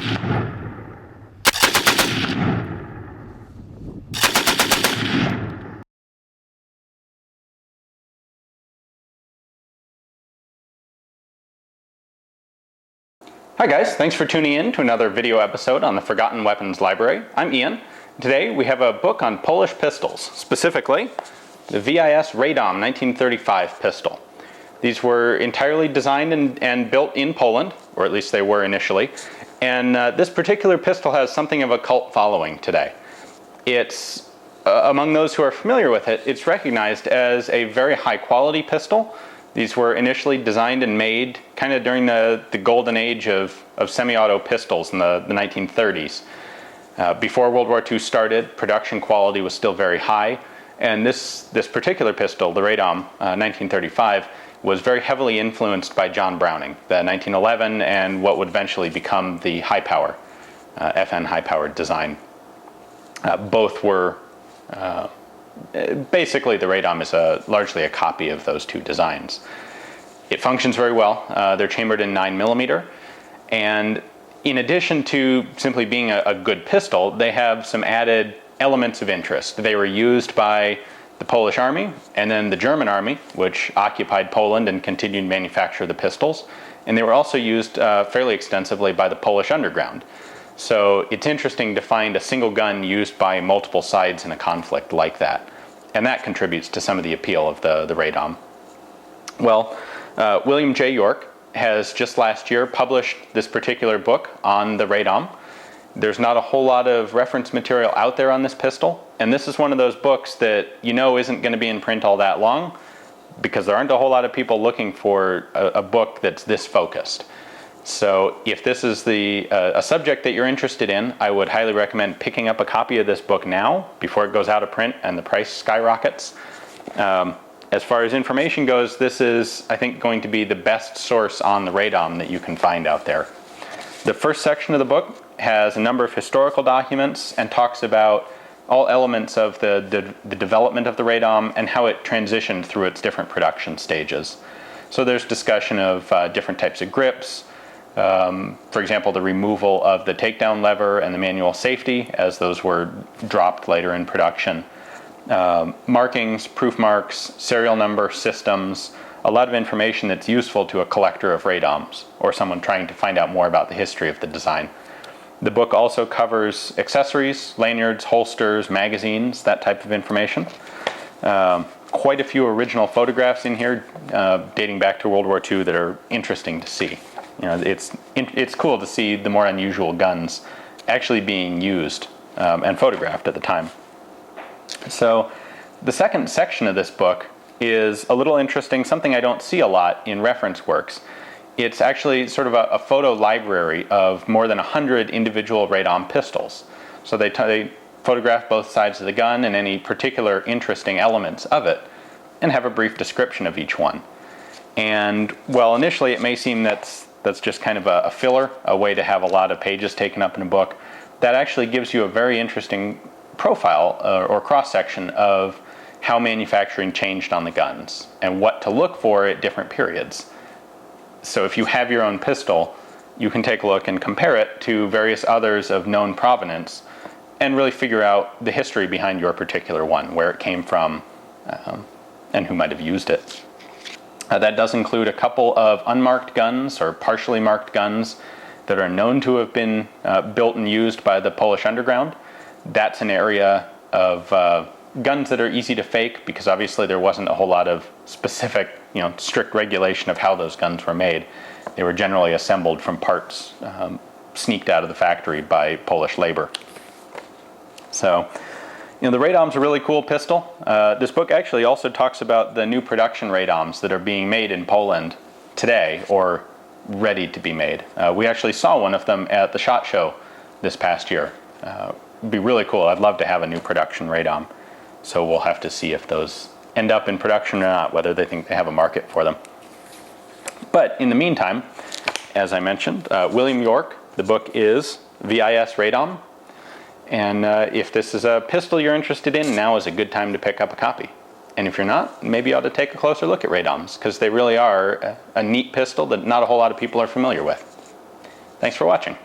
Hi guys, thanks for tuning in to another video episode on the Forgotten Weapons Library. I'm Ian. Today we have a book on Polish pistols, specifically the VIS Radom 1935 pistol. These were entirely designed and built in Poland, or at least they were initially, and this particular pistol has something of a cult following today. It's, among those who are familiar with it, it's recognized as a very high quality pistol. These were initially designed and made kind of during the golden age of semi-auto pistols in the 1930s. Before World War II started, production quality was still very high, and this particular pistol, the Radom 1935, was very heavily influenced by John Browning, the 1911 and what would eventually become the high-power, FN high-powered design. Both were basically, the Radom is largely a copy of those two designs. It functions very well. They're chambered in 9mm, and in addition to simply being a good pistol, they have some added elements of interest. They were used by the Polish Army and then the German Army, which occupied Poland and continued to manufacture the pistols, and they were also used fairly extensively by the Polish underground. So it's interesting to find a single gun used by multiple sides in a conflict like that. And that contributes to some of the appeal of the Radom. Well, William J. York has just last year published this particular book on the Radom. There's not a whole lot of reference material out there on this pistol, and this is one of those books that you know isn't going to be in print all that long, because there aren't a whole lot of people looking for a book that's this focused. So if this is a subject that you're interested in, I would highly recommend picking up a copy of this book now before it goes out of print and the price skyrockets. As far as information goes, this is, I think, going to be the best source on the Radom that you can find out there. The first section of the book has a number of historical documents and talks about all elements of the development of the Radom and how it transitioned through its different production stages. So there's discussion of different types of grips, for example, the removal of the takedown lever and the manual safety as those were dropped later in production. Markings, proof marks, serial number, systems, a lot of information that's useful to a collector of Radoms or someone trying to find out more about the history of the design. The book also covers accessories, lanyards, holsters, magazines, that type of information. Quite a few original photographs in here dating back to World War II that are interesting to see. You know, it's cool to see the more unusual guns actually being used and photographed at the time. So the second section of this book is a little interesting, something I don't see a lot in reference works. It's actually sort of a photo library of more than 100 individual Radom pistols. So they photograph both sides of the gun and any particular interesting elements of it and have a brief description of each one. And while initially it may seem that's just kind of a filler, a way to have a lot of pages taken up in a book, that actually gives you a very interesting profile or cross-section of how manufacturing changed on the guns and what to look for at different periods. So if you have your own pistol, you can take a look and compare it to various others of known provenance and really figure out the history behind your particular one, where it came from, and who might have used it. That does include a couple of unmarked guns or partially marked guns that are known to have been built and used by the Polish underground. That's an area of guns that are easy to fake because obviously there wasn't a whole lot of specific, strict regulation of how those guns were made. They were generally assembled from parts sneaked out of the factory by Polish labor. So, the Radom's a really cool pistol. This book actually also talks about the new production Radoms that are being made in Poland today, or ready to be made. We actually saw one of them at the SHOT Show this past year. It'd be really cool. I'd love to have a new production Radom. So we'll have to see if those end up in production or not, whether they think they have a market for them. But in the meantime, as I mentioned, William York, the book is VIS Radom. And if this is a pistol you're interested in, now is a good time to pick up a copy. And if you're not, maybe you ought to take a closer look at Radoms, because they really are a neat pistol that not a whole lot of people are familiar with. Thanks for watching.